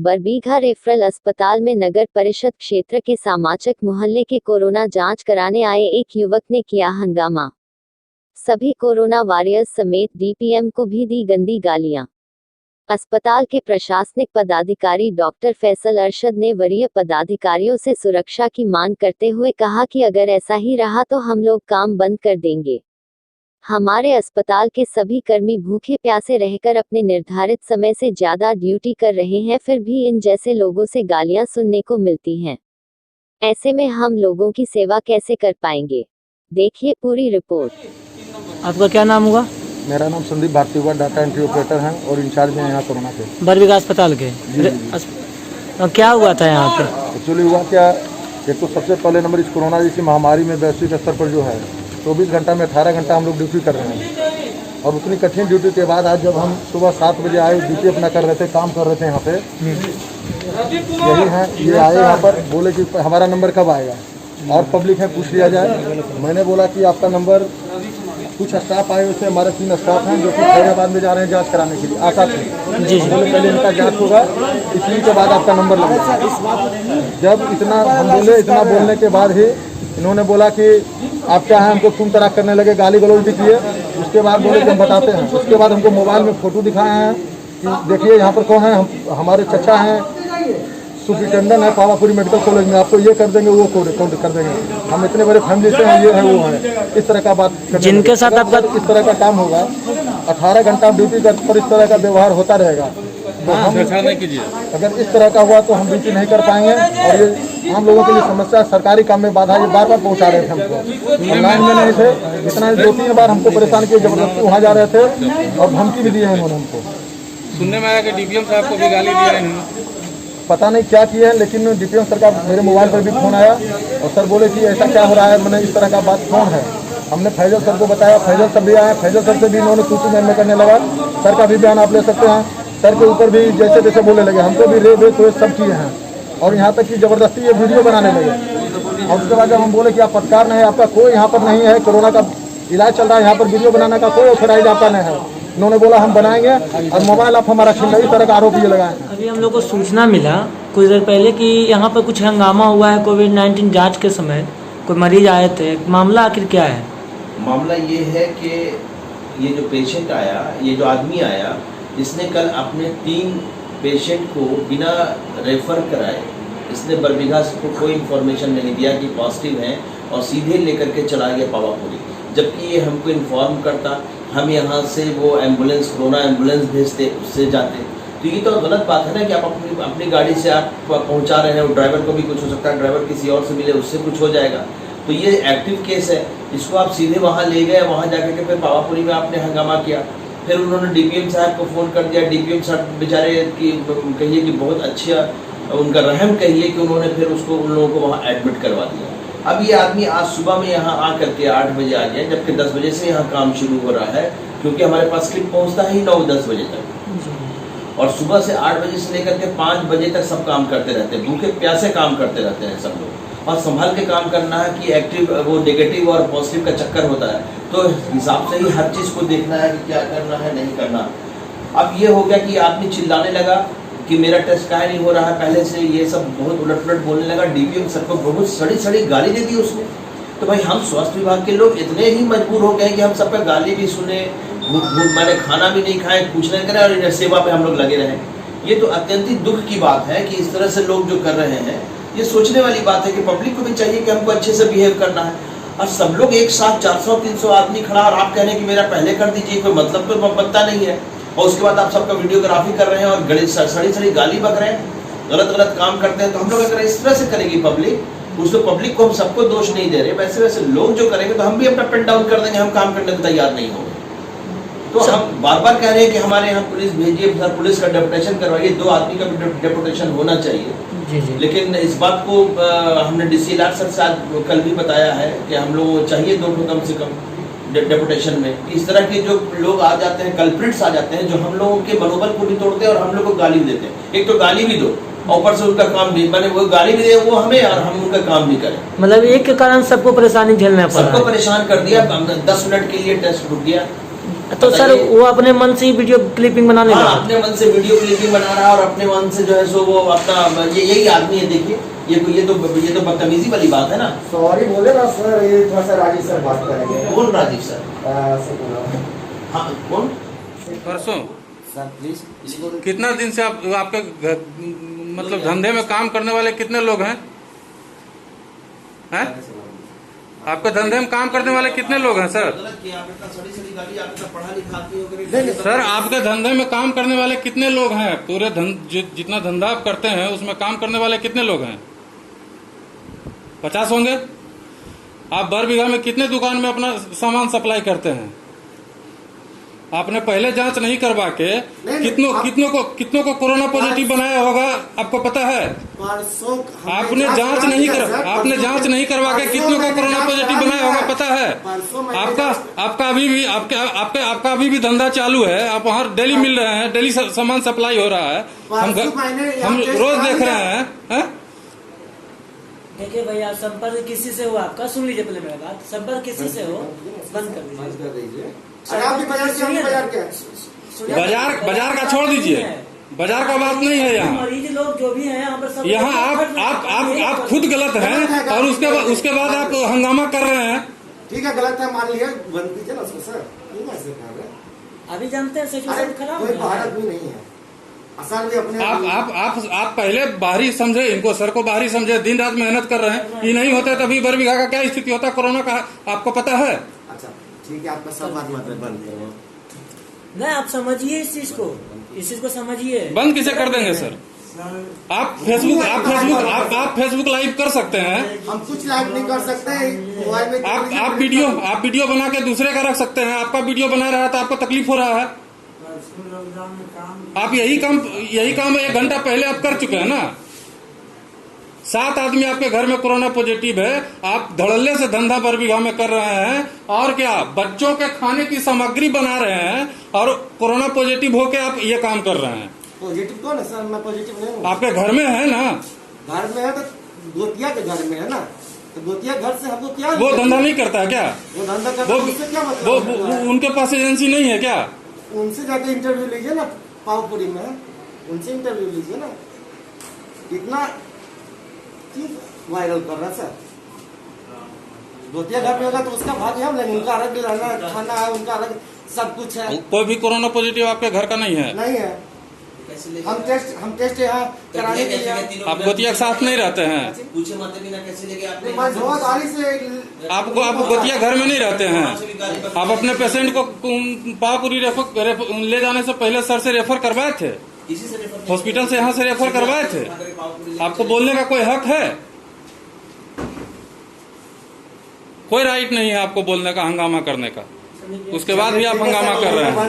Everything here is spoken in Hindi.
बरबीघा रेफरल अस्पताल में नगर परिषद क्षेत्र के सामाचक मोहल्ले के कोरोना जांच कराने आए एक युवक ने किया हंगामा। सभी कोरोना वॉरियर्स समेत डीपीएम को भी दी गंदी गालियां। अस्पताल के प्रशासनिक पदाधिकारी डॉक्टर फैसल अरशद ने वरीय पदाधिकारियों से सुरक्षा की मांग करते हुए कहा कि अगर ऐसा ही रहा तो हम लोग काम बंद कर देंगे। हमारे अस्पताल के सभी कर्मी भूखे प्यासे रहकर अपने निर्धारित समय से ज्यादा ड्यूटी कर रहे हैं, फिर भी इन जैसे लोगों से गालियां सुनने को मिलती हैं। ऐसे में हम लोगों की सेवा कैसे कर पाएंगे? देखिए पूरी रिपोर्ट। आपका क्या नाम हुआ? मेरा नाम संदीप भारती हुआ, डाटा एंट्री ऑपरेटर हैं और इंचार्ज हैं यहाँ कोरोना के। बरबीघा अस्पताल के क्या हुआ था यहाँ पे? एक्चुअली हुआ क्या, एक तो सबसे पहले नंबर इस कोरोना जैसी महामारी में वैश्विक स्तर पर जो है 24 घंटा में 18 घंटा हम लोग ड्यूटी कर रहे हैं। और उतनी कठिन ड्यूटी के बाद आज जब हम सुबह 7 बजे आए, ड्यूटी अपना कर रहे थे, काम कर रहे थे यहाँ पे, यही है ये आए यहाँ पर, बोले कि हमारा नंबर कब आएगा और पब्लिक है पूछ लिया जाए। मैंने बोला कि आपका नंबर, कुछ स्टाफ आए, उससे हमारे 3 स्टाफ हैं जो कि फैजाबाद में जा रहे हैं जांच कराने के लिए, आशा थे जी। बोले पहले इनका जांच होगा, इसलिए के बाद आपका नंबर लगेगा। जब इतना हम बोले, इतना बोलने के बाद ही इन्होंने बोला कि आप क्या हैं, हमको तुम तराक करने लगे, गाली गलौज भी किए। उसके बाद बोले कि हम बताते हैं। उसके बाद हमको मोबाइल में फ़ोटो दिखाए हैं कि देखिए यहाँ पर कौन है, हमारे चचा हैं, सुप्रिटेंडेंट है पावापुरी मेडिकल कॉलेज में, आपको ये कर देंगे, वो कर देंगे, हम इतने बड़े फैमिली से हैं, ये है वो है, इस तरह का बात जिनके साथ आपका इस तरह का काम होगा। 18 घंटा ड्यूटी पर इस तरह का व्यवहार होता रहेगा तो हम अगर इस तरह का हुआ तो हम ड्यूटी नहीं कर पाएंगे। और ये हम लोगों के लिए समस्या, सरकारी काम में बाधा ये बार बार पहुंचा रहे थे हमको, लाइन में नहीं थे, इतना 2-3 बार हमको परेशान किए, जबरदस्ती वहाँ जा रहे थे और धमकी भी दी है इन्होंने हमको। सुनने में आया कि डीपीएम साहब को भी गाली दिया इन्होंने, पता नहीं क्या किए हैं, लेकिन डीपीएम सर का मेरे मोबाइल पर भी फ़ोन आया और सर बोले कि ऐसा क्या हो रहा है, मैंने इस तरह का बात कौन है। हमने फैजल सर को बताया, फैजल सर भी आए, फैजल सर से भी इन्होंने तू में करने लगा। सर का भी बयान आप ले सकते हैं, सर के ऊपर भी जैसे जैसे बोलने लगे, हमको भी रे तो सब किए हैं और यहाँ तक कि ज़बरदस्ती ये वीडियो बनाने लगे। और उसके बाद जब हम बोले कि आप पत्रकार नहीं, आपका कोई यहाँ पर नहीं है, कोरोना का इलाज चल रहा है, यहाँ पर वीडियो बनाने का कोई ऑथराइज आपका नहीं है, उन्होंने बोला हम बनाएंगे और मोबाइल आप हमारा छीन, इस तरह का आरोप ये लगाए। अभी हम लोग को सूचना मिला कुछ देर पहले कि यहाँ पर कुछ हंगामा हुआ है कोविड-19 जांच के समय, कोई मरीज आए थे, मामला आखिर क्या है? मामला ये है कि ये जो पेशेंट आया, ये जो आदमी आया, इसने कल अपने 3 पेशेंट को बिना रेफर कराए, इसने बरबीघा को कोई इन्फॉर्मेशन नहीं दिया कि पॉजिटिव हैं और सीधे लेकर के चला गया पावापुरी। जबकि ये हमको इन्फॉर्म करता, हम यहाँ से वो एम्बुलेंस, कोरोना एम्बुलेंस भेजते, उससे जाते। तो ये तो गलत बात है ना कि आप अपनी गाड़ी से आप पहुँचा रहे हैं, ड्राइवर को भी कुछ हो सकता है, ड्राइवर किसी और से मिले, उससे कुछ हो जाएगा। तो ये एक्टिव केस है, इसको आप सीधे वहाँ ले गए, वहाँ जाकर के फिर पावापुरी में आपने हंगामा किया। फिर उन्होंने डीपीएम साहब को फ़ोन कर दिया, डीपीएम साहब बेचारे की कहिए कि बहुत अच्छा, उनका रहम कहिए कि उन्होंने फिर उसको, उन लोगों को वहाँ एडमिट करवा दिया। अब ये आदमी आज सुबह में यहाँ आ करके 8 बजे आ गया, जबकि 10 बजे से यहाँ काम शुरू हो रहा है, क्योंकि हमारे पास स्लिप पहुँचता ही 9-10 बजे तक। और सुबह से 8 बजे से लेकर के 5 बजे तक सब काम करते रहते हैं, भूखे प्यासे काम करते रहते हैं सब लोग। और संभाल के काम करना है कि एक्टिव, वो नेगेटिव और पॉजिटिव का चक्कर होता है, तो हिसाब से ही हर चीज़ को देखना है कि क्या करना है, नहीं करना। अब ये हो गया कि आदमी चिल्लाने लगा कि मेरा टेस्ट काहे नहीं हो रहा है, पहले से ये सब बहुत उलट-पुलट बोलने लगा। डीपीएम सर को बहुत सड़ी गाली दे दी उसने। तो भाई हम स्वास्थ्य विभाग के लोग इतने ही मजबूर हो गए कि हम सब पे गाली भी सुने, मैंने खाना भी नहीं खाए, कुछ नहीं करें और सेवा पे हम लोग लगे रहें। ये तो अत्यंत ही दुख की बात है कि इस तरह से लोग जो कर रहे हैं, ये सोचने वाली बात है कि पब्लिक को भी चाहिए कि हमको अच्छे से बिहेव करना है। और सब लोग एक साथ 400-300 आदमी खड़ा और आप कहने कि मेरा पहले कर दीजिए, कोई मतलब तो बनता नहीं है। और उसके बाद आप सबका वीडियोग्राफी कर रहे हैं और गली सड़ी गाली बक रहे हैं, गलत काम करते हैं। तो हम लोग अगर इस तरह से करेगी पब्लिक, उसमें पब्लिक को हम सबको दोष नहीं दे रहे, वैसे वैसे लोग जो करेंगे तो हम भी अपना पेन डाउन कर देंगे, हम काम करने को तैयार नहीं होंगे। तो हम बार बार कह रहे हैं कि हमारे यहाँ पुलिस भेजिए, सर पुलिस का डेपुटेशन करवाइए, 2 आदमी का भी डेपुटेशन होना चाहिए। जी। लेकिन इस बात को हमने DCLR सर से कल भी बताया है कि हम लोग चाहिए 2 कम से कम डेपुटेशन में। इस तरह के जो लोग आ जाते हैं, कल्प्रिट्स आ जाते हैं, जो हम लोगों के मनोबल को भी तोड़ते हैं और हम लोग को गाली देते हैं। एक तो गाली भी दो और ऊपर से उनका काम भी, मैंने वो गाली भी दे वो हमें और हम उनका काम भी करें। मतलब एक के कारण सबको परेशानी झेलना पड़ा, सबको परेशान कर दिया। 10 मिनट के लिए टेस्ट रुक गया, तो सर बताइए। वो अपने मन से ही वीडियो क्लिपिंग बनाने हाँ, लगा। अपने मन से वीडियो क्लिपिंग बना रहा है और अपने मन से जो है सो वो अपना यही आदमी है। देखिए ये तो बदतमीजी वाली बात है ना। सॉरी बोले ना सर, ये थोड़ा सा राजीव सर बात करेंगे। कौन राजीव सर? हाँ कौन? परसों सर प्लीज इसको कितना दिन से आप आपके मतलब धंधे में काम करने वाले कितने लोग हैं? हैं? आपके धंधे में काम करने वाले कितने लोग हैं सर? गलत किया, आप इतना सड़ी गाली, आप इतना पढ़ा लिखा आदमी होकर सर आपके धंधे में काम करने वाले कितने लोग हैं? पूरे जितना धंधा आप करते हैं उसमें काम करने वाले कितने लोग हैं? 50 होंगे। आप बरबीघा में कितने दुकान में अपना सामान सप्लाई करते हैं? आपने पहले जांच नहीं करवा के कितनों को कोरोना पॉजिटिव बनाया होगा आपको पता है? परसों आपने जांच नहीं करवा के कितनों को कोरोना पॉजिटिव बनाया होगा पता है? आपका अभी भी धंधा चालू है, आप वहाँ डेली मिल रहे हैं, डेली सामान सप्लाई हो रहा है, हम रोज देख रहे हैं। देखिए भैया, संपर्क किसी से हो आपका, सुन लीजिए पहले मेरा बात, संपर्क किसी से हो बंद कर दीजिए। बाजार का छोड़ दीजिए, बाजार का बात नहीं है यहाँ। मरीज लोग जो भी हैं यहाँ पर सब यहाँ आप खुद गलत हैं और उसके बाद आप हंगामा कर रहे हैं। ठीक है, गलत है मान लिया, बंद कीजिए ना उसको सर। क्यों ऐसे कर रहे हैं? अभी जानते हैं सिचुएशन खराब कोई है। भारत भी नहीं है असल में अपने आप पहले बाहरी समझे इनको, सर को बाहरी समझे, दिन रात मेहनत कर रहे हैं। ये नहीं होता तभी बरबीघा का क्या स्थिति होता कोरोना का, आपको पता है? अच्छा ठीक है, आपका सब बात मतलब बंद करो। नहीं, आप समझिए इस चीज को समझिए। बंद किसे कर देंगे सर? आप फेसबुक लाइव कर सकते हैं, हम कुछ लाइव नहीं कर सकते मोबाइल में। आप वीडियो बना के दूसरे का रख सकते हैं। आपका वीडियो बना रहा है तो आपको तकलीफ हो रहा है। आप यही काम 1 घंटा पहले आप कर चुके हैं ना। 7 आदमी आपके घर में कोरोना पॉजिटिव है, आप धड़ल्ले से धंधा बरबीघा में कर रहे हैं और क्या बच्चों के खाने की सामग्री बना रहे हैं और कोरोना पॉजिटिव होके आप ये काम कर रहे हैं। पॉजिटिव कौन है सर? मैं पॉजिटिव नहीं हूँ। आपके घर में है ना? घर में है तो गोतिया के घर में है ना, तो गोतिया घर से हमको क्या? वो धंधा नहीं करता है क्या? वो धंधा करता है, उससे क्या मतलब? उनके पास एजेंसी नहीं है क्या? उनसे जाके इंटरव्यू लीजिए ना, पावपुरी में उनसे इंटरव्यू लीजिए ना। इतना वायरल कर रहा है सर। गोतिया घर में होगा तो उसका भाग है, हम लेंगे, उनका अलग रहना खाना है, उनका अलग सब कुछ है। कोई भी कोरोना पॉजिटिव आपके घर का नहीं है? नहीं है। हम टेस्ट यहाँ कराने के लिए। आप गोतिया के साथ नहीं रहते हैं? पूछे मत बिना कैसे लेके आपने? आप गोतिया घर में नहीं रहते हैं। आप अपने पेशेंट को पावपुरी ले जाने से पहले सर से रेफर करवाए थे? हॉस्पिटल से यहाँ से रेफर करवाए थे? आपको बोलने का कोई हक है? कोई राइट नहीं है आपको बोलने का, हंगामा करने का। उसके बाद भी आप हंगामा कर रहे हैं।